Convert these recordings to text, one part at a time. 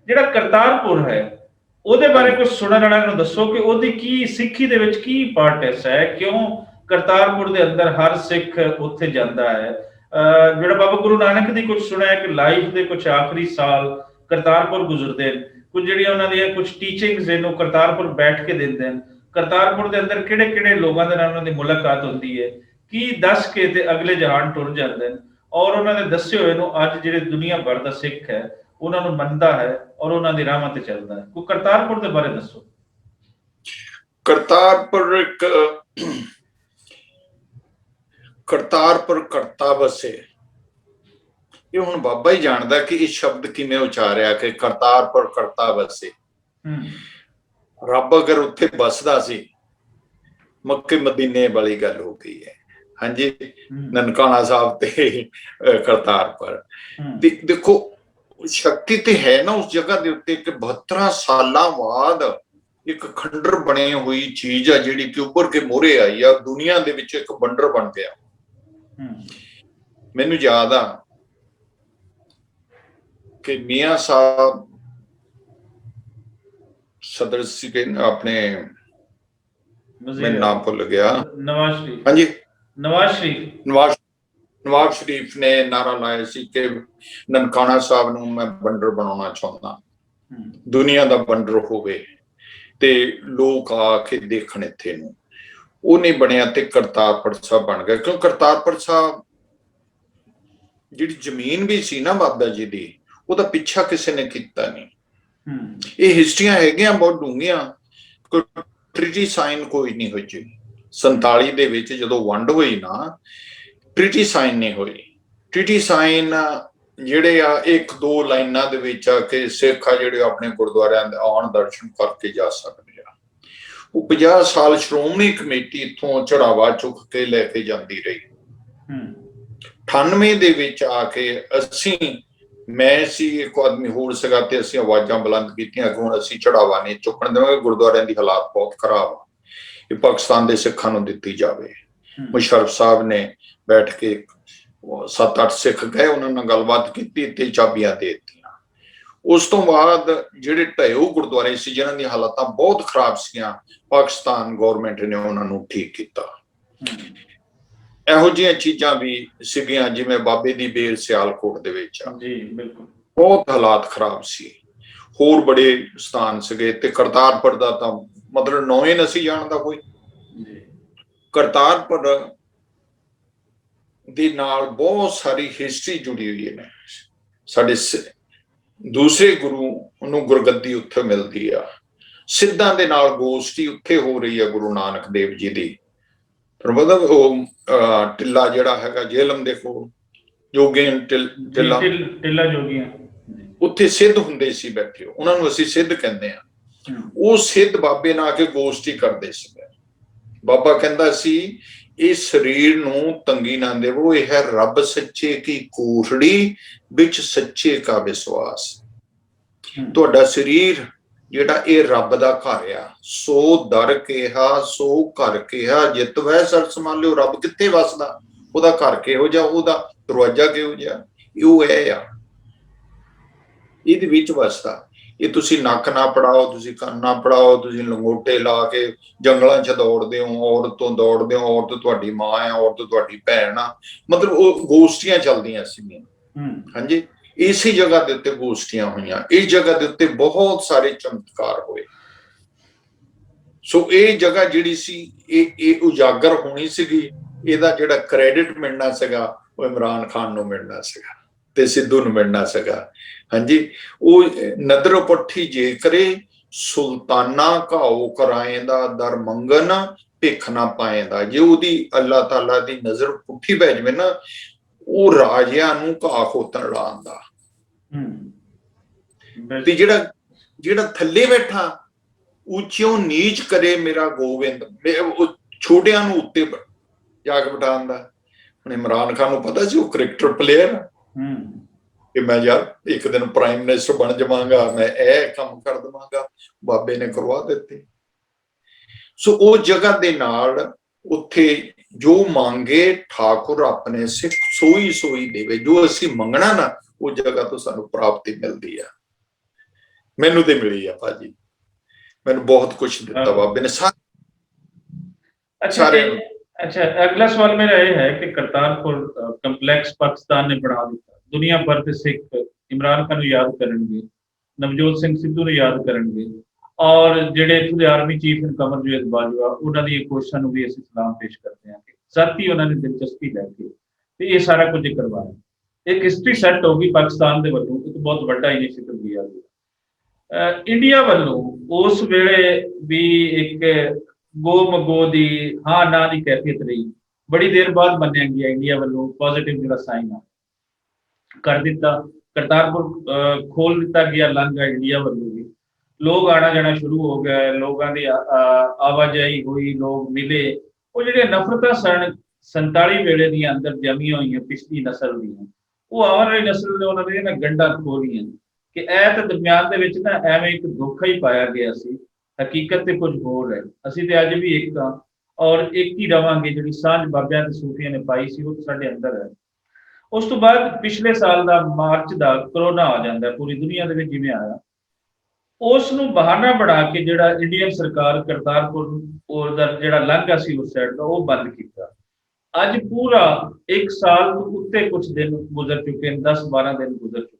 ਜਿਹੜਾ ਕਰਤਾਰਪੁਰ ਹੈ ਉਹਦੇ ਬਾਰੇ ਕੁਝ ਸੁਣਨ ਵਾਲਿਆਂ ਨੂੰ ਦੱਸੋ ਕਿ ਉਹਦੀ ਕੀ ਸਿੱਖੀ ਦੇ ਵਿੱਚ ਕੀ ਇੰਪੋਰਟੈਂਸ ਹੈ, ਕਿਉਂ ਕਰਤਾਰਪੁਰ ਦੇ ਅੰਦਰ ਹਰ ਸਿੱਖ ਉੱਥੇ ਜਾਂਦਾ ਹੈ। ਜਿਹੜਾ ਬਾਬਾ ਗੁਰੂ ਨਾਨਕ ਦੀ ਕੁਝ ਸੁਣਿਆ ਕਿ ਲਾਈਫ ਦੇ ਕੁਝ ਆਖਰੀ ਸਾਲ ਕਰਤਾਰਪੁਰ ਗੁਜ਼ਰਦੇ ਨੇ, ਕੁਝ ਜਿਹੜੀਆਂ ਉਹਨਾਂ ਦੀਆਂ ਕੁਝ ਟੀਚਿੰਗਸ ਨੇ ਉਹ ਕਰਤਾਰਪੁਰ ਬੈਠ ਕੇ ਦਿੰਦੇ ਨੇ। ਕਰਤਾਰਪੁਰ ਦੇ ਅੰਦਰ ਕਿਹੜੇ ਕਿਹੜੇ ਲੋਕਾਂ ਦੇ ਨਾਲ ਉਹਨਾਂ ਦੀ ਮੁਲਾਕਾਤ ਹੁੰਦੀ ਹੈ, ਕੀ ਦੱਸ ਕੇ ਤੇ ਅਗਲੇ ਜਹਾਨ ਟੁਰ ਜਾਂਦੇ ਨੇ, ਔਰ ਉਹਨਾਂ ਦੇ ਦੱਸੇ ਹੋਏ ਨੂੰ ਅੱਜ ਜਿਹੜੇ ਦੁਨੀਆ ਭਰ ਦਾ ਸਿੱਖ ਹੈ ਉਹਨਾਂ ਨੂੰ ਮੰਨਦਾ ਹੈ ਔਰ ਉਹਨਾਂ ਦੀ ਰਾਹਾਂ ਤੇ ਚੱਲਦਾ ਹੈ। ਕੋਈ ਕਰਤਾਰਪੁਰ ਦੇ ਬਾਰੇ ਦੱਸੋ। ਕਰਤਾਰਪੁਰ ਕਰਤਾ ਵਸੇ, ਇਹ ਹੁਣ ਬਾਬਾ ਹੀ ਜਾਣਦਾ ਕਿ ਇਹ ਸ਼ਬਦ ਕਿਵੇਂ ਉਚਾਰਿਆ ਕਿ ਕਰਤਾਰਪੁਰ ਕਰਤਾ ਵਸੇ। ਰੱਬ ਅਗਰ ਉੱਥੇ ਬਸਦਾ ਸੀ, ਮੱਕੇ ਮਦੀਨੇ ਵਾਲੀ ਗੱਲ ਹੋ ਗਈ ਹੈ। ਹਾਂਜੀ, ਨਨਕਾਣਾ ਸਾਹਿਬ ਤੇ ਕਰਤਾਰਪੁਰ ਦੇਖੋ, ਸ਼ਕਤੀ ਤੇ ਹੈ ਨਾ ਉਸ ਜਗ੍ਹਾ ਦੇ ਉੱਤੇ ਕਿ 72 ਸਾਲਾਂ ਬਾਅਦ ਇੱਕ ਖੰਡਰ ਬਣੀ ਹੋਈ ਚੀਜ਼ ਆ ਜਿਹੜੀ ਕਿ ਉੱਭਰ ਕੇ ਮੋਹਰੇ ਆਈ ਆ, ਦੁਨੀਆ ਦੇ ਵਿੱਚ ਇੱਕ ਵੰਡਰ ਬਣ ਗਿਆ। ਮੈਨੂੰ ਯਾਦ ਆ ਕਿ ਮੀਆਂ ਸਾਹਿਬ ਸਦਰ ਸੀਗੇ ਆਪਣੇ, ਮੈਨੂੰ ਨਾਮ ਭੁੱਲ ਗਿਆ, ਨਵਾਜ਼ ਸ਼ਰੀਫ। ਹਾਂਜੀ, ਨਵਾਜ਼ ਸ਼ਰੀਫ ਨੇ ਨਾਰਾ ਲਾਇਆ ਸੀ ਕਿ ਨਨਕਾਣਾ ਸਾਹਿਬ ਨੂੰ ਮੈਂ ਵੰਡਰ ਬਣਾਉਣਾ ਚਾਹੁੰਦਾ, ਦੁਨੀਆ ਦਾ ਵੰਡਰ ਹੋਵੇ ਤੇ ਲੋਕ ਆ ਕੇ ਦੇਖਣ ਇੱਥੇ ਨੂੰ। ਉਹ ਨਹੀਂ ਬਣਿਆ ਤੇ ਕਰਤਾਰਪੁਰ ਸਾਹਿਬ ਬਣ ਗਿਆ। ਕਿਉਂ ਕਰਤਾਰਪੁਰ ਸਾਹਿਬ ਜਿਹੜੀ ਜ਼ਮੀਨ ਵੀ ਸੀ ਨਾ ਬਾਬਾ ਜੀ ਦੀ, ਉਹਦਾ ਪਿੱਛਾ ਕਿਸੇ ਨੇ ਕੀਤਾ ਨਹੀਂ। ਇਹ ਹਿਸਟਰੀਆਂ ਹੈਗੀਆਂ ਬਹੁਤ ਡੂੰਘੀਆਂ। ਕੋਈ ਟ੍ਰੀਟੀ ਸਾਈਨ ਕੋਈ ਨਹੀਂ ਹੋਈ ਜੀ 47 ਦੇ ਵਿੱਚ ਜਦੋਂ ਵੰਡ ਹੋਈ ਨਾ, ਟ੍ਰੀਟੀ ਸਾਈਨ ਨਹੀਂ ਹੋਈ। ਟ੍ਰੀਟੀ ਸਾਈਨ ਜਿਹੜੇ ਆ 1-2 ਲਾਈਨਾਂ ਦੇ ਵਿੱਚ ਆ ਕਿ ਸਿੱਖ ਆ ਜਿਹੜੇ ਆਪਣੇ ਗੁਰਦੁਆਰਿਆਂ ਦੇ ਆਉਣ ਦਰਸ਼ਨ ਕਰਕੇ ਜਾ ਸਕਦੇ ਆ। ਉਹ 50 ਸਾਲ ਸ਼੍ਰੋਮਣੀ ਕਮੇਟੀ ਇੱਥੋਂ ਚੜਾਵਾ ਚੁੱਕ ਕੇ ਲੈ ਕੇ ਜਾਂਦੀ ਰਹੀ। 98 ਦੇ ਵਿੱਚ ਆ ਕੇ ਮੈਂ ਸੀ, ਇੱਕ ਆਦਮੀ ਹੋਰ ਸੀਗਾ ਤੇ ਅਸੀਂ ਆਵਾਜ਼ਾਂ ਬੁਲੰਦ ਕੀਤੀਆਂ ਕਿ ਹੁਣ ਅਸੀਂ ਚੜਾਵਾ ਨਹੀਂ ਚੁੱਕਣ ਦੇਵਾਂਗੇ, ਗੁਰਦੁਆਰਿਆਂ ਦੀ ਹਾਲਾਤ ਬਹੁਤ ਖਰਾਬ ਆ, ਇਹ ਪਾਕਿਸਤਾਨ ਦੇ ਸਿੱਖਾਂ ਨੂੰ ਦਿੱਤੀ ਜਾਵੇ। ਮੁਸ਼ਰਫ ਸਾਹਿਬ ਨੇ ਬੈਠ ਕੇ 7-8 ਸਿੱਖ ਗਏ, ਉਹਨਾਂ ਨਾਲ ਗੱਲਬਾਤ ਕੀਤੀ ਤੇ ਚਾਬੀਆਂ ਦੇ ਦਿੱਤੀਆਂ। ਉਸ ਤੋਂ ਬਾਅਦ ਜਿਹੜੇ ਢਾਇਓ ਗੁਰਦੁਆਰੇ ਸੀ ਜਿਨ੍ਹਾਂ ਦੀਆਂ ਹਾਲਾਤਾਂ ਬਹੁਤ ਖਰਾਬ ਸੀਗੀਆਂ, ਪਾਕਿਸਤਾਨ ਗੌਰਮੈਂਟ ਨੇ ਉਹਨਾਂ ਨੂੰ ਠੀਕ ਕੀਤਾ। ਇਹੋ ਜਿਹੀਆਂ ਚੀਜ਼ਾਂ ਵੀ ਸੀਗੀਆਂ, ਜਿਵੇਂ ਬਾਬੇ ਦੀ ਬੇਰ ਸਿਆਲਕੋਟ ਦੇ ਵਿੱਚ ਆ, ਬਹੁਤ ਹਾਲਾਤ ਖਰਾਬ ਸੀ। ਹੋਰ ਬੜੇ ਸਥਾਨ ਸੀਗੇ ਤੇ ਕਰਤਾਰਪੁਰ ਦਾ ਤਾਂ ਮਤਲਬ ਨਾਂ ਹੀ ਨਹੀਂ ਜਾਣਦਾ ਕੋਈ। ਕਰਤਾਰਪੁਰ ਦੇ ਨਾਲ ਬਹੁਤ ਸਾਰੀ ਹਿਸਟਰੀ ਜੁੜੀ ਹੋਈ ਹੈ। ਸਾਡੇ ਦੂਸਰੇ ਗੁਰੂ ਨੂੰ ਗੁਰਗੱਦੀ ਉੱਥੇ ਮਿਲਦੀ ਆ, ਸਿੱਧਾਂ ਦੇ ਨਾਲ ਗੋਸ਼ਟੀ ਉੱਥੇ ਹੋ ਰਹੀ ਆ ਗੁਰੂ ਨਾਨਕ ਦੇਵ ਜੀ ਦੀ। ਮਤਲਬ ਉਹ ਟਿੱਲਾ ਜਿਹੜਾ ਹੈਗਾ ਜੇਹਲਮ ਦੇ ਕੋਲ, ਜੋਗੀਆਂ ਟਿੱਲਾ ਜੋਗੀਆਂ, ਉੱਥੇ ਸਿੱਧ ਹੁੰਦੇ ਸੀ ਬੈਠੇ, ਉਹਨਾਂ ਨੂੰ ਅਸੀਂ ਸਿੱਧ ਕਹਿੰਦੇ ਆ। ਉਹ ਸਿੱਧ ਬਾਬੇ ਨਾਲ ਆ ਕੇ ਗੋਸ਼ਟੀ ਕਰਦੇ ਸੀ। ਬਾਬਾ ਕਹਿੰਦਾ ਸੀ ਇਹ ਸਰੀਰ ਨੂੰ ਤੰਗੀ ਨਾ ਦੇਵੋ, ਇਹ ਹੈ ਰੱਬ ਸੱਚੇ ਕੀ ਕੋਠੜੀ ਵਿੱਚ ਸੱਚੇ ਕਾ ਵਿਸ਼ਵਾਸ। ਤੁਹਾਡਾ ਸਰੀਰ ਜਿਹੜਾ ਇਹ ਰੱਬ ਦਾ ਘਰ ਆ, ਸੋ ਦਰ ਕਿਹਾ ਸੋ ਘਰ ਕਿਹਾ ਜਿਤ ਵੈ ਸਰ ਸਮਾਨ ਲਿਓ। ਰੱਬ ਕਿੱਥੇ ਵਸਦਾ, ਉਹਦਾ ਘਰ ਕਿਹੋ ਜਿਹਾ, ਉਹਦਾ ਦਰਵਾਜ਼ਾ ਕਿਹੋ ਜਿਹਾ, ਉਹ ਇਹ ਆ, ਇਹਦੇ ਵਿੱਚ ਵਸਦਾ। ਇਹ ਤੁਸੀਂ ਨੱਕ ਨਾ ਪੜਾਓ, ਤੁਸੀਂ ਕੰਨ ਨਾ ਪੜਾਓ, ਤੁਸੀਂ ਲੰਗੋਟੇ ਲਾ ਕੇ ਜੰਗਲਾਂ 'ਚ ਦੌੜਦੇ ਹੋ, ਔਰਤ ਤੋਂ ਦੌੜਦੇ ਹੋ, ਔਰਤ ਤੁਹਾਡੀ ਮਾਂ ਆ, ਔਰਤ ਤੁਹਾਡੀ ਭੈਣ ਆ। ਮਤਲਬ ਉਹ ਗੋਸ਼ਟੀਆਂ ਚੱਲਦੀਆਂ ਸੀਗੀਆਂ। ਹਾਂਜੀ, ਇਸੇ ਜਗ੍ਹਾ ਦੇ ਉੱਤੇ ਗੋਸ਼ਟੀਆਂ ਹੋਈਆਂ, ਇਸ ਜਗ੍ਹਾ ਦੇ ਉੱਤੇ ਬਹੁਤ ਸਾਰੇ ਚਮਤਕਾਰ ਹੋਏ। ਸੋ ਇਹ ਜਗ੍ਹਾ ਜਿਹੜੀ ਸੀ ਇਹ ਉਜਾਗਰ ਹੋਣੀ ਸੀਗੀ। ਇਹਦਾ ਜਿਹੜਾ ਕ੍ਰੈਡਿਟ ਮਿਲਣਾ ਸੀਗਾ ਉਹ ਇਮਰਾਨ ਖਾਨ ਨੂੰ ਮਿਲਣਾ ਸੀਗਾ ਤੇ ਸਿੱਧੂ ਨੂੰ ਮਿਲਣਾ ਸੀਗਾ। ਹਾਂਜੀ, ਉਹ ਨਦਰ ਪੱਠੀ ਜੇ ਕਰੇ ਸੁਲਤਾਨਾ ਘਾਓ ਕਰਾਏਂਦਾ ਦਰ ਮੰਗਨ ਭਿੱਖ ਨਾ ਪਾਏਂਦਾ। ਜੇ ਉਹਦੀ ਅੱਲਾਹ ਤਾਲਾ ਦੀ ਨਜ਼ਰ ਪੁੱਠੀ ਪੈ ਜਾਵੇ ਨਾ, ਉਹ ਰਾਜਿਆਂ ਨੂੰ ਘਾਹ ਖੋਤਣ ਲਾਉਂਦਾ। ਤੇ ਜਿਹੜਾ ਥੱਲੇ ਬੈਠਾ ਉੱਚਿਓਂ ਨੀਚ ਕਰੇ ਮੇਰਾ ਗੋਬਿੰਦ, ਉਹ ਛੋਟਿਆਂ ਨੂੰ ਉੱਤੇ ਜਾ ਕੇ ਬਿਠਾਉਂਦਾ। ਹੁਣ ਇਮਰਾਨ ਖਾਨ ਨੂੰ ਪਤਾ ਸੀ ਉਹ ਕ੍ਰਿਕਟਰ ਪਲੇਅਰ ਕਿ ਮੈਂ ਯਾਰ ਇੱਕ ਦਿਨ ਪ੍ਰਾਈਮ ਮਿਨਿਸਟਰ ਬਣ ਜਾਵਾਂਗਾ, ਮੈਂ ਇਹ ਕੰਮ ਕਰ ਦੇਵਾਂਗਾ। ਬਾਬੇ ਨੇ ਕਰਵਾ ਦਿੱਤੇ। ਸੋ ਉਹ ਜਗ੍ਹਾ ਦੇ ਨਾਲ ਉੱਥੇ ਜੋ ਮੰਗੇ ਠਾਕੁਰ ਆਪਣੇ ਸਿੱਖ ਸੋਈ ਦੇਵੇ। ਜੋ ਅਸੀਂ ਮੰਗਣਾ ਨਾ ਉਹ ਜਗ੍ਹਾ ਤੋਂ ਸਾਨੂੰ ਪ੍ਰਾਪਤੀ ਮਿਲਦੀ ਆ। ਮੈਨੂੰ ਤੇ ਮਿਲੀ ਆ ਭਾਜੀ, ਮੈਨੂੰ ਬਹੁਤ ਕੁਝ ਦਿੱਤਾ ਬਾਬੇ ਨੇ अच्छा सारे ਨੂੰ। अच्छा, अगला सवाल मेरा ये है कि करतारपुर कंपलैक्स पाकिस्तान ने बना दिता, दुनिया भर के सिख इमरान खान ਨੂੰ याद करनगे, नवजोत ਸਿੰਘ ਸਿੱਧੂ ਨੂੰ याद करनगे, और ਜਿਹੜੇ ਇੱਥੋਂ ਦੇ ਆਰਮੀ ਚੀਫ ਨੇ ਕਮਰਜੀਤ ਬਾਜਵਾ, ਉਹਨਾਂ ਦੀ ਕੋਸ਼ਿਸ਼ਾਂ ਨੂੰ ਵੀ ਅਸੀਂ ਸਲਾਮ ਪੇਸ਼ ਕਰਦੇ ਹਾਂ ਕਿ ਸਾਥੀ ਉਹਨਾਂ ਨੇ ਦਿਲਚਸਪੀ ਲੈ ਕੇ ਤੇ ਇਹ ਸਾਰਾ ਕੁਝ ਕਰਵਾਇਆ। ਇੱਕ ਹਿਸਟਰੀ ਸੈੱਟ ਹੋ ਗਈ ਪਾਕਿਸਤਾਨ ਦੇ ਵੱਲੋਂ, ਇੱਕ ਬਹੁਤ ਵੱਡਾ ਇਨੀਸ਼ੀਏਟਿਵ ਲਿਆ ਗਿਆ। ਇੰਡੀਆ ਵੱਲੋਂ ਉਸ ਵੇਲੇ ਵੀ ਇੱਕ ਗੋ ਮਗੋ ਦੀ ਹਾਂ ਨਾ ਦੀ ਕੈਫੀਅਤ ਰਹੀ, ਬੜੀ ਦੇਰ ਬਾਅਦ ਮੰਨਿਆ ਗਿਆ ਇੰਡੀਆ ਵੱਲੋਂ ਪੋਜ਼ਿਟਿਵ ਜਿਹੜਾ ਸਾਈਨ ਆ ਕਰ ਦਿੱਤਾ। ਕਰਤਾਰਪੁਰ ਖੋਲ ਦਿੱਤਾ ਗਿਆ ਲਾਂਘਾ ਇੰਡੀਆ ਵੱਲੋਂ ਵੀ, ਲੋਕ ਆਣਾ ਜਾਣਾ ਸ਼ੁਰੂ ਹੋ ਗਿਆ, ਲੋਕਾਂ ਦੀ ਆਵਾਜਾਈ ਹੋਈ, ਲੋਕ ਮਿਲੇ। ਉਹ ਜਿਹੜੀਆਂ ਨਫ਼ਰਤਾਂ ਸਨ 47 ਵੇਲੇ ਦੀਆਂ ਅੰਦਰ ਜਮੀਆਂ ਹੋਈਆਂ ਪਿਛਲੀ ਨਸਲ ਦੀਆਂ, ਉਹ ਆਉਣ ਵਾਲੀ ਨਸਲ ਨੇ ਉਹਨਾਂ ਦੀਆਂ ਗੰਢਾਂ ਖੋਲੀਆਂ ਕਿ ਇਹ ਤਾਂ ਦਰਮਿਆਨ ਦੇ ਵਿੱਚ ਨਾ ਐਵੇਂ ਇੱਕ ਧੋਖਾ ਹੀ ਪਾਇਆ ਗਿਆ ਸੀ, ਹਕੀਕਤ ਤੇ ਕੁਝ ਹੋਰ ਹੈ। ਅਸੀਂ ਤੇ ਅੱਜ ਵੀ ਇੱਕ ਹਾਂ ਔਰ ਇੱਕ ਹੀ ਰਵਾਂਗੇ। ਜਿਹੜੀ ਸਾਂਝ ਬਾਬਿਆਂ ਤੇ ਸੂਫੀਆਂ ਨੇ ਪਾਈ ਸੀ ਉਹ ਸਾਡੇ ਅੰਦਰ ਹੈ। ਉਸ ਤੋਂ ਬਾਅਦ ਪਿਛਲੇ ਸਾਲ ਦਾ ਮਾਰਚ ਦਾ ਕਰੋਨਾ ਆ ਜਾਂਦਾ ਪੂਰੀ ਦੁਨੀਆ ਦੇ ਵਿੱਚ ਜਿਵੇਂ ਆਇਆ, ਉਸ ਨੂੰ ਬਹਾਨਾ ਬਣਾ ਕੇ ਜਿਹੜਾ ਇੰਡੀਅਨ ਸਰਕਾਰ ਕਰਤਾਰਪੁਰ ਦਾ ਜਿਹੜਾ ਲਾਂਘਾ ਸੀ ਉਸ ਸਾਈਡ ਦਾ ਉਹ ਬੰਦ ਕੀਤਾ। ਅੱਜ ਪੂਰਾ 1 ਸਾਲ ਤੋਂ ਉੱਤੇ ਕੁਝ ਦਿਨ ਗੁਜ਼ਰ ਚੁੱਕੇ ਨੇ, 10-12 ਦਿਨ ਗੁਜ਼ਰ ਚੁੱਕੇ।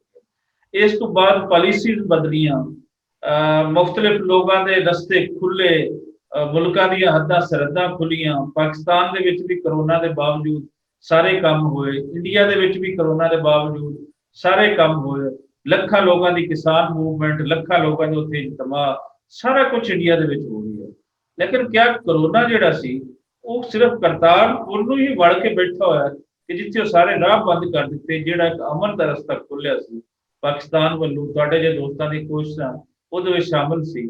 ਇਸ ਤੋਂ ਬਾਅਦ ਪਾਲਿਸੀਜ਼ ਬਦਲੀਆਂ, ਮੁਖਤਲਿਫ ਲੋਕਾਂ ਦੇ ਰਸਤੇ ਖੁੱਲੇ, ਮੁਲਕਾਂ ਦੀਆਂ ਹੱਦਾਂ ਸਰਹੱਦਾਂ ਖੁੱਲੀਆਂ। ਪਾਕਿਸਤਾਨ ਦੇ ਵਿੱਚ ਵੀ ਕਰੋਨਾ ਦੇ ਬਾਵਜੂਦ ਸਾਰੇ ਕੰਮ ਹੋਏ, ਇੰਡੀਆ ਦੇ ਵਿੱਚ ਵੀ ਕਰੋਨਾ ਦੇ ਬਾਵਜੂਦ ਸਾਰੇ ਕੰਮ ਹੋਏ। ਲੱਖਾਂ ਲੋਕਾਂ ਦੀ ਕਿਸਾਨ ਮੂਵਮੈਂਟ, ਲੱਖਾਂ ਲੋਕਾਂ ਦੇ ਉੱਥੇ ਇਜਤਮਾ, ਸਾਰਾ ਕੁਝ ਇੰਡੀਆ ਦੇ ਵਿੱਚ ਹੋ ਰਿਹਾ। ਲੇਕਿਨ ਕਿਆ ਕਰੋਨਾ ਜਿਹੜਾ ਸੀ ਉਹ ਸਿਰਫ ਕਰਤਾਰਪੁਰ ਨੂੰ ਹੀ ਵੜ ਕੇ ਬੈਠਾ ਹੋਇਆ ਕਿ ਜਿੱਥੇ ਉਹ ਸਾਰੇ ਰਾਹ ਬੰਦ ਕਰ ਦਿੱਤੇ, ਜਿਹੜਾ ਇੱਕ ਅਮਨ ਦਾ ਰਸਤਾ ਖੋਲਿਆ ਸੀ ਪਾਕਿਸਤਾਨ ਵੱਲੋਂ, ਤੁਹਾਡੇ ਜੇ ਦੋਸਤਾਂ ਦੀ ਕੋਸ਼ਿਸ਼ਾਂ ਉਹਦੇ ਵਿੱਚ ਸ਼ਾਮਲ ਸੀ।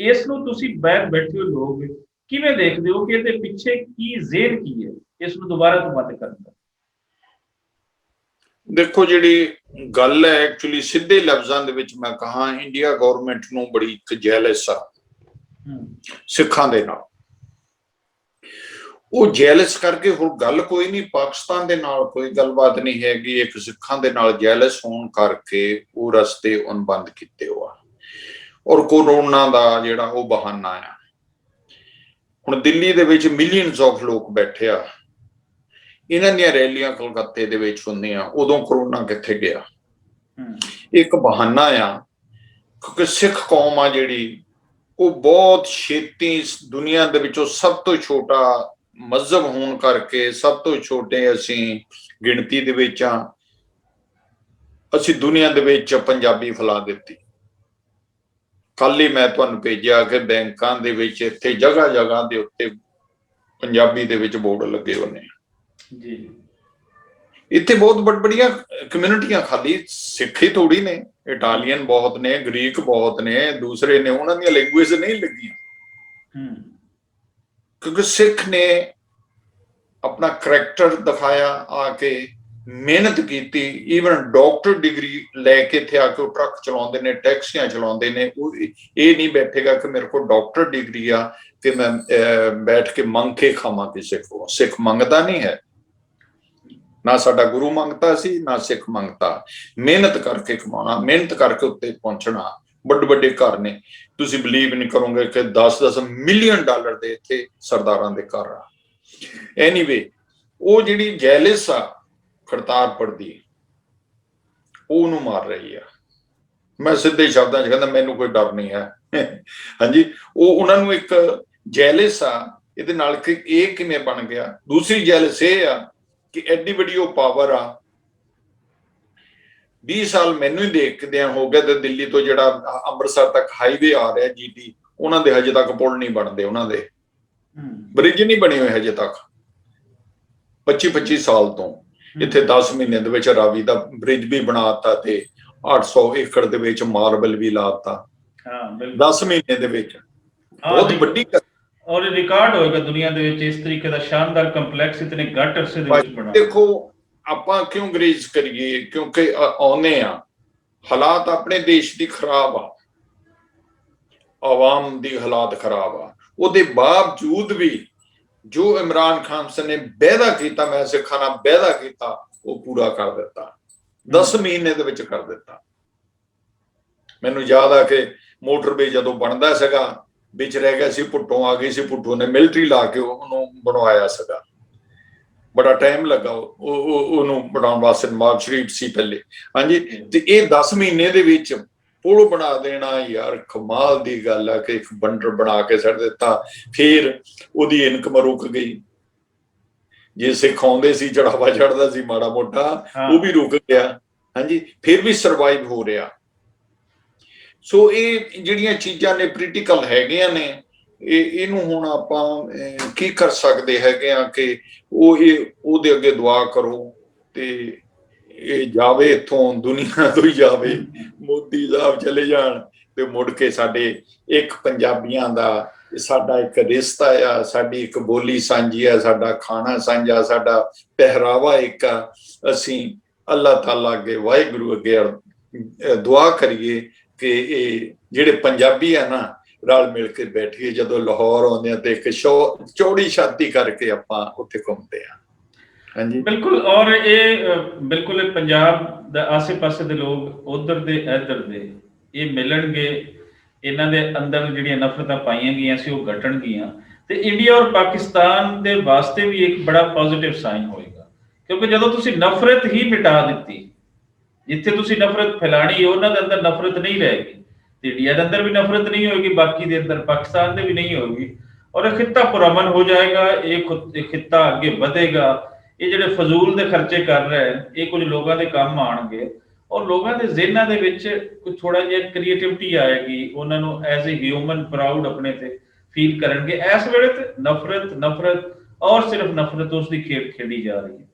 ਇਸ ਨੂੰ ਤੁਸੀਂ ਬਾਹਰ ਬੈਠੇ ਹੋ ਲੋਕ ਕਿਵੇਂ ਦੇਖਦੇ ਹੋ ਕਿ ਇਹਦੇ ਪਿੱਛੇ ਕੀ ਜ਼ੇਰ ਕੀ ਹੈ ਇਸ ਨੂੰ ਦੁਬਾਰਾ ਤੋਂ ਬੰਦ ਕਰਨ ਦਾ? ਦੇਖੋ, ਜਿਹੜੀ ਗੱਲ ਹੈ ਐਕਚੁਅਲੀ ਸਿੱਧੇ ਲਫ਼ਜ਼ਾਂ ਦੇ ਵਿੱਚ ਮੈਂ ਕਹਾਂ, ਇੰਡੀਆ ਗਵਰਨਮੈਂਟ ਨੂੰ ਬੜੀ ਇੱਕ ਜੈਲਸ ਆ ਸਿੱਖਾਂ ਦੇ ਨਾਲ। ਉਹ ਜੈਲਸ ਕਰਕੇ ਹੁਣ ਗੱਲ ਕੋਈ ਨਹੀਂ, ਪਾਕਿਸਤਾਨ ਦੇ ਨਾਲ ਕੋਈ ਗੱਲਬਾਤ ਨਹੀਂ ਹੈਗੀ, ਇੱਕ ਸਿੱਖਾਂ ਦੇ ਨਾਲ ਜੈਲਸ ਹੋਣ ਕਰਕੇ ਉਹ ਰਸਤੇ ਉਹਨ ਬੰਦ ਕੀਤੇ ਹੋਆ। ਔਰ ਕੋਰੋਨਾ ਦਾ ਜਿਹੜਾ ਉਹ ਬਹਾਨਾ ਆ। ਹੁਣ ਦਿੱਲੀ ਦੇ ਵਿੱਚ ਮਿਲੀਅਨਸ ਆਫ ਲੋਕ ਬੈਠੇ ਆ, ਇਹਨਾਂ ਦੀਆਂ ਰੈਲੀਆਂ ਕਲਕੱਤੇ ਦੇ ਵਿੱਚ ਹੁੰਦੀਆਂ, ਉਦੋਂ ਕਰੋਨਾ ਕਿੱਥੇ ਗਿਆ? ਇੱਕ ਬਹਾਨਾ ਆ, ਕਿਉਂਕਿ ਸਿੱਖ ਕੌਮ ਆ ਜਿਹੜੀ ਉਹ ਬਹੁਤ ਛੇਤੀ ਦੁਨੀਆ ਦੇ ਵਿੱਚੋਂ ਸਭ ਤੋਂ ਛੋਟਾ ਮਜ਼ਹਬ ਹੋਣ ਕਰਕੇ, ਸਭ ਤੋਂ ਛੋਟੇ ਅਸੀਂ ਗਿਣਤੀ ਦੇ ਵਿੱਚ ਆ, ਅਸੀਂ ਦੁਨੀਆ ਦੇ ਵਿੱਚ ਪੰਜਾਬੀ ਫੈਲਾ ਦਿੱਤੀ। ਕੱਲ ਹੀ ਮੈਂ ਤੁਹਾਨੂੰ ਭੇਜਿਆ ਕਿ ਬੈਂਕਾਂ ਦੇ ਵਿੱਚ ਇੱਥੇ ਜਗ੍ਹਾ ਜਗ੍ਹਾ ਦੇ ਉੱਤੇ ਪੰਜਾਬੀ ਦੇ ਵਿੱਚ ਬੋਰਡ ਲੱਗੇ ਹੋਏ ਨੇ ਜੀ। ਇੱਥੇ ਬਹੁਤ ਬੜੀਆਂ ਕਮਿਊਨਿਟੀਆਂ, ਖਾਲੀ ਸਿੱਖੀ ਥੋੜੀ ਨੇ, ਇਟਾਲੀਅਨ ਬਹੁਤ ਨੇ, ਗ੍ਰੀਕ ਬਹੁਤ ਨੇ, ਦੂਸਰੇ ਨੇ, ਉਹਨਾਂ ਦੀਆਂ ਲੈਂਗੁਏਜ ਨਹੀਂ ਲੱਗੀਆਂ ਕਿਉਂਕਿ ਸਿੱਖ ਨੇ ਆਪਣਾ ਕਰੈਕਟਰ ਦਿਖਾਇਆ, ਆ ਕੇ ਮਿਹਨਤ ਕੀਤੀ। ਈਵਨ ਡਾਕਟਰ ਡਿਗਰੀ ਲੈ ਕੇ ਇੱਥੇ ਆ ਕੇ ਉਹ ਟਰੱਕ ਚਲਾਉਂਦੇ ਨੇ, ਟੈਕਸੀਆਂ ਚਲਾਉਂਦੇ ਨੇ। ਉਹ ਇਹ ਨਹੀਂ ਬੈਠੇਗਾ ਕਿ ਮੇਰੇ ਕੋਲ ਡਾਕਟਰ ਡਿਗਰੀ ਆ ਕਿ ਮੈਂ ਬੈਠ ਕੇ ਮੰਗ ਕੇ ਖਾਵਾਂ ਕਿਸੇ ਕੋਲ। ਸਿੱਖ ਮੰਗਦਾ ਨਹੀਂ ਹੈ, ਨਾ ਸਾਡਾ ਗੁਰੂ ਮੰਗਤਾ ਸੀ, ਨਾ ਸਿੱਖ ਮੰਗਤਾ। ਮਿਹਨਤ ਕਰਕੇ ਕਮਾਉਣਾ, ਮਿਹਨਤ ਕਰਕੇ ਉੱਤੇ ਪਹੁੰਚਣਾ। ਵੱਡੇ ਵੱਡੇ ਘਰ ਨੇ, ਤੁਸੀਂ ਬਿਲੀਵ ਨਹੀਂ ਕਰੋਗੇ ਕਿ 10-10 ਮਿਲੀਅਨ ਡਾਲਰ ਦੇ ਇੱਥੇ ਸਰਦਾਰਾਂ ਦੇ ਘਰ ਆ। ਐਨੀਵੇ, ਉਹ ਜਿਹੜੀ ਜੈਲਿਸ ਆ ਕਰਤਾਰਪੁਰ ਦੀ, ਉਹਨੂੰ ਮਾਰ ਰਹੀ ਆ। ਮੈਂ ਸਿੱਧੇ ਸ਼ਬਦਾਂ 'ਚ ਕਹਿੰਦਾ, ਮੈਨੂੰ ਕੋਈ ਡਰ ਨਹੀਂ ਹੈ। ਹਾਂਜੀ, ਉਹ ਉਹਨਾਂ ਨੂੰ ਇੱਕ ਜੈਲਿਸ ਆ ਇਹਦੇ ਨਾਲ ਕਿ ਇਹ ਕਿਵੇਂ ਬਣ ਗਿਆ। ਦੂਸਰੀ ਜੈਲਿਸ ਇਹ ਆ ਕਿ ਐਡੀ ਵੱਡੀ ਉਹ ਪਾਵਰ ਆ। 20 ਸਾਲ ਮੈਨੂੰ ਹੀ ਦੇਖਦਿਆਂ ਹੋ ਗਿਆ ਤੇ ਦਿੱਲੀ ਤੋਂ ਜਿਹੜਾ ਅੰਮ੍ਰਿਤਸਰ ਤੱਕ ਹਾਈਵੇ ਆ ਰਿਹਾ GT, ਉਹਨਾਂ ਦੇ ਹਜੇ ਤੱਕ ਪੁਲ ਨਹੀਂ ਬਣਦੇ, ਉਹਨਾਂ ਦੇ ਬ੍ਰਿਜ ਨਹੀਂ ਬਣੇ ਹੋਏ ਹਜੇ ਤੱਕ। 25-25 ਸਾਲ ਤੋਂ ਇੱਥੇ 10 ਮਹੀਨੇ ਦੇ ਵਿੱਚ ਰਾਵੀ ਦਾ ਬ੍ਰਿਜ ਵੀ ਬਣਾਤਾ ਤੇ 800 ਏਕੜ ਦੇ ਵਿੱਚ ਮਾਰਬਲ ਵੀ ਲਾਤਾ 10 ਮਹੀਨੇ ਦੇ ਵਿੱਚ। ਬਹੁਤ ਵੱਡੀ ਔਰ ਰਿਕਾਰਡ ਹੋਏਗਾ ਦੁਨੀਆ ਦੇ ਵਿੱਚ ਇਸ ਤਰੀਕੇ ਦਾ ਸ਼ਾਨਦਾਰ ਕੰਪਲੈਕਸ ਇਤਨੇ ਘੱਟ ਅਰਸੇ ਦੇ ਵਿੱਚ ਬਣਾ। ਦੇਖੋ, ਆਪਾਂ ਕਿਉਂ ਗਰੇਜ਼ ਕਰੀਏ? ਕਿਉਂਕਿ ਆਉਨੇ ਆ, ਹਾਲਾਤ ਆਪਣੇ ਦੇਸ਼ ਦੀ ਖਰਾਬ ਆ, ਆਵਾਮ ਦੀ ਹਾਲਾਤ ਖਰਾਬ ਆ। ਉਹਦੇ ਬਾਵਜੂਦ ਵੀ ਜੋ ਇਮਰਾਨ ਖਾਨ ਨੇ ਵਾਅਦਾ ਕੀਤਾ, ਮੈਂ ਸਿੱਖਾਂ ਨਾਲ ਵਾਅਦਾ ਕੀਤਾ, ਉਹ ਪੂਰਾ ਕਰ ਦਿੱਤਾ। 10 ਮਹੀਨੇ ਦੇ ਵਿੱਚ ਕਰ ਦਿੱਤਾ। ਮੈਨੂੰ ਯਾਦ ਆ ਕਿ ਮੋਟਰਵੇ ਜਦੋਂ ਬਣਦਾ ਸੀਗਾ, ਵਿੱਚ ਰਹਿ ਗਿਆ ਸੀ, ਭੁੱਟੋ ਆ ਗਈ ਸੀ, ਭੁੱਟੋ ਨੇ ਮਿਲਟਰੀ ਲਾ ਕੇ ਉਹਨੂੰ ਬਣਵਾਇਆ ਸੀਗਾ। ਬੜਾ ਟਾਈਮ ਲੱਗਾ ਉਹਨੂੰ ਬਣਾਉਣ ਵਾਸਤੇ, ਨਵਾਬ ਸ਼ਰੀਫ ਸੀ ਪਹਿਲੇ। ਹਾਂਜੀ, ਤੇ ਇਹ 10 ਮਹੀਨੇ ਦੇ ਵਿੱਚ ਪੁਲ ਬਣਾ ਦੇਣਾ ਯਾਰ, ਕਮਾਲ ਦੀ ਗੱਲ ਆ ਕਿ ਇੱਕ ਬੰਡਰ ਬਣਾ ਕੇ ਛੱਡ ਦਿੱਤਾ। ਫਿਰ ਉਹਦੀ ਇਨਕਮ ਰੁਕ ਗਈ। ਜੇ ਸਿੱਖ ਆਉਂਦੇ ਸੀ, ਚੜਾਵਾ ਚੜਦਾ ਸੀ ਮਾੜਾ ਮੋਟਾ, ਉਹ ਵੀ ਰੁਕ ਗਿਆ। ਹਾਂਜੀ, ਫਿਰ ਵੀ ਸਰਵਾਈਵ ਹੋ ਰਿਹਾ। ਸੋ ਇਹ ਜਿਹੜੀਆਂ ਚੀਜ਼ਾਂ ਨੇ ਪ੍ਰੀਟੀਕਲ ਹੈਗੀਆਂ ਨੇ, ਇਹਨੂੰ ਹੁਣ ਆਪਾਂ ਕੀ ਕਰ ਸਕਦੇ ਹੈਗੇ ਆ ਕਿ ਉਹਦੇ ਅੱਗੇ ਦੁਆ ਕਰੋ ਤੇ ਇਹ ਜਾਵੇ ਇੱਥੋਂ, ਦੁਨੀਆ ਤੋਂ ਹੀ ਜਾਵੇ, ਮੋਦੀ ਸਾਹਿਬ ਚਲੇ ਜਾਣ ਤੇ ਮੁੜ ਕੇ ਸਾਡੇ ਇੱਕ ਪੰਜਾਬੀਆਂ ਦਾ ਸਾਡਾ ਇੱਕ ਰਿਸ਼ਤਾ ਆ, ਸਾਡੀ ਇੱਕ ਬੋਲੀ ਸਾਂਝੀ ਆ, ਸਾਡਾ ਖਾਣਾ ਸਾਂਝਾ, ਸਾਡਾ ਪਹਿਰਾਵਾ ਇੱਕ ਆ। ਅਸੀਂ ਅੱਲਾਹ ਤਾਲਾ ਅੱਗੇ, ਵਾਹਿਗੁਰੂ ਅੱਗੇ ਦੁਆ ਕਰੀਏ ਕਿ ਇਹ ਜਿਹੜੇ ਪੰਜਾਬੀ ਆ ਨਾ, ਰਲ ਮਿਲ ਕੇ ਬੈਠੀਏ। ਜਦੋਂ ਲਾਹੌਰ ਆਉਂਦੇ ਆ ਤੇ ਇੱਕ ਚੌੜੀ ਛਾਤੀ ਕਰਕੇ ਆਪਾਂ ਉੱਥੇ ਘੁੰਮਦੇ ਆ। ਹਾਂਜੀ, ਬਿਲਕੁਲ। ਔਰ ਇਹ ਬਿਲਕੁਲ ਪੰਜਾਬ ਦਾ ਆਸੇ ਪਾਸੇ ਦੇ ਲੋਕ, ਉਧਰ ਦੇ ਇੱਧਰ ਦੇ, ਇਹ ਮਿਲਣਗੇ, ਇਹਨਾਂ ਦੇ ਅੰਦਰ ਜਿਹੜੀਆਂ ਨਫ਼ਰਤਾਂ ਪਾਈਆਂ ਗਈਆਂ ਸੀ ਉਹ ਘਟਣਗੀਆਂ, ਤੇ ਇੰਡੀਆ ਔਰ ਪਾਕਿਸਤਾਨ ਦੇ ਵਾਸਤੇ ਵੀ ਇੱਕ ਬੜਾ ਪੋਜ਼ਿਟਿਵ ਸਾਈਨ ਹੋਏਗਾ। ਕਿਉਂਕਿ ਜਦੋਂ ਤੁਸੀਂ ਨਫ਼ਰਤ ਹੀ ਮਿਟਾ ਦਿੱਤੀ, ਜਿੱਥੇ ਤੁਸੀਂ ਨਫ਼ਰਤ ਫੈਲਾਣੀ, ਉਹਨਾਂ ਦੇ ਅੰਦਰ ਨਫ਼ਰਤ ਨਹੀਂ ਰਹੇਗੀ, ਤੇ ਇੰਡੀਆ ਦੇ ਅੰਦਰ ਵੀ ਨਫ਼ਰਤ ਨਹੀਂ ਹੋਏਗੀ, ਬਾਕੀ ਦੇ ਅੰਦਰ, ਪਾਕਿਸਤਾਨ ਦੇ ਵੀ ਨਹੀਂ ਹੋਏਗੀ, ਔਰ ਇਹ ਖਿੱਤਾ ਪੁਰਅਮਨ ਹੋ ਜਾਏਗਾ। ਇਹ ਖਿੱਤਾ ਅੱਗੇ ਵਧੇਗਾ। ਇਹ ਜਿਹੜੇ ਫਜ਼ੂਲ ਦੇ ਖਰਚੇ ਕਰ ਰਹੇ, ਇਹ ਕੁਝ ਲੋਕਾਂ ਦੇ ਕੰਮ ਆਉਣਗੇ, ਔਰ ਲੋਕਾਂ ਦੇ ਜ਼ਿਹਨਾਂ ਦੇ ਵਿੱਚ ਕੁਝ ਥੋੜਾ ਜਿਹਾ ਕ੍ਰੀਏਟਿਵਿਟੀ ਆਏਗੀ। ਉਹਨਾਂ ਨੂੰ ਐਜ਼ ਏ ਹਿਊਮਨ ਪ੍ਰਾਊਡ ਆਪਣੇ ਤੇ ਫੀਲ ਕਰਨਗੇ। ਇਸ ਵੇਲੇ ਤੇ ਨਫ਼ਰਤ ਔਰ ਸਿਰਫ ਨਫ਼ਰਤ, ਉਸ ਦੀ ਖੇਡ ਖੇਡੀ ਜਾ ਰਹੀ ਹੈ।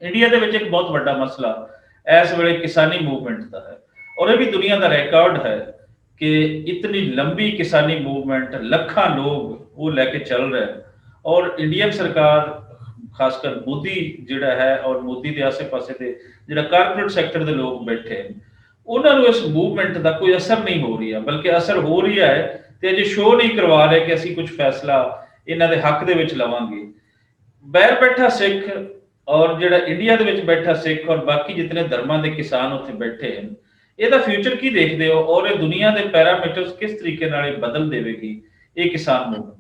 ਇੰਡੀਆ ਦੇ ਵਿੱਚ ਇੱਕ ਬਹੁਤ ਵੱਡਾ ਮਸਲਾ ਇਸ ਵੇਲੇ ਕਿਸਾਨੀ ਮੂਵਮੈਂਟ ਦਾ ਹੈ, ਔਰ ਇਹ ਵੀ ਦੁਨੀਆ ਦਾ ਰਿਕਾਰਡ ਹੈ ਕਿ ਇਤਨੀ ਲੰਬੀ ਕਿਸਾਨੀ ਮੂਵਮੈਂਟ, ਲੱਖਾਂ ਲੋਕ ਉਹ ਲੈ ਕੇ ਚੱਲ ਰਹੇ, ਔਰ ਇੰਡੀਅਨ ਸਰਕਾਰ, ਖਾਸਕਰ ਮੋਦੀ ਜਿਹੜਾ ਹੈ, ਔਰ ਮੋਦੀ ਦੇ ਆਸੇ ਪਾਸੇ ਦੇ ਜਿਹੜਾ ਕਾਰਪੋਰੇਟ ਸੈਕਟਰ ਦੇ ਲੋਕ ਬੈਠੇ, ਉਹਨਾਂ ਨੂੰ ਇਸ ਮੂਵਮੈਂਟ ਦਾ ਕੋਈ ਅਸਰ ਨਹੀਂ ਹੋ ਰਿਹਾ, ਬਲਕਿ ਅਸਰ ਹੋ ਰਿਹਾ ਹੈ ਤੇ ਅਜੇ ਸ਼ੋਅ ਨਹੀਂ ਕਰਵਾ ਰਹੇ ਕਿ ਅਸੀਂ ਕੁਝ ਫੈਸਲਾ ਇਹਨਾਂ ਦੇ ਹੱਕ ਦੇ ਵਿੱਚ ਲਵਾਂਗੇ। ਬਾਹਰ ਬੈਠਾ ਸਿੱਖ ਔਰ ਜਿਹੜਾ ਇੰਡੀਆ ਦੇ ਵਿੱਚ ਬੈਠਾ ਸਿੱਖ, ਔਰ ਬਾਕੀ ਜਿਤਨੇ ਧਰਮਾਂ ਦੇ ਕਿਸਾਨ ਉੱਥੇ ਬੈਠੇ ਹਨ, ਇਹਦਾ ਫਿਊਚਰ ਕੀ ਦੇਖਦੇ ਹੋ, ਔਰ ਇਹ ਦੁਨੀਆ ਦੇ ਪੈਰਾਮੀਟਰਸ ਕਿਸ ਤਰੀਕੇ ਨਾਲ ਬਦਲ ਦੇਵੇਗੀ ਇਹ ਕਿਸਾਨ ਮੂਵਮੈਂਟ?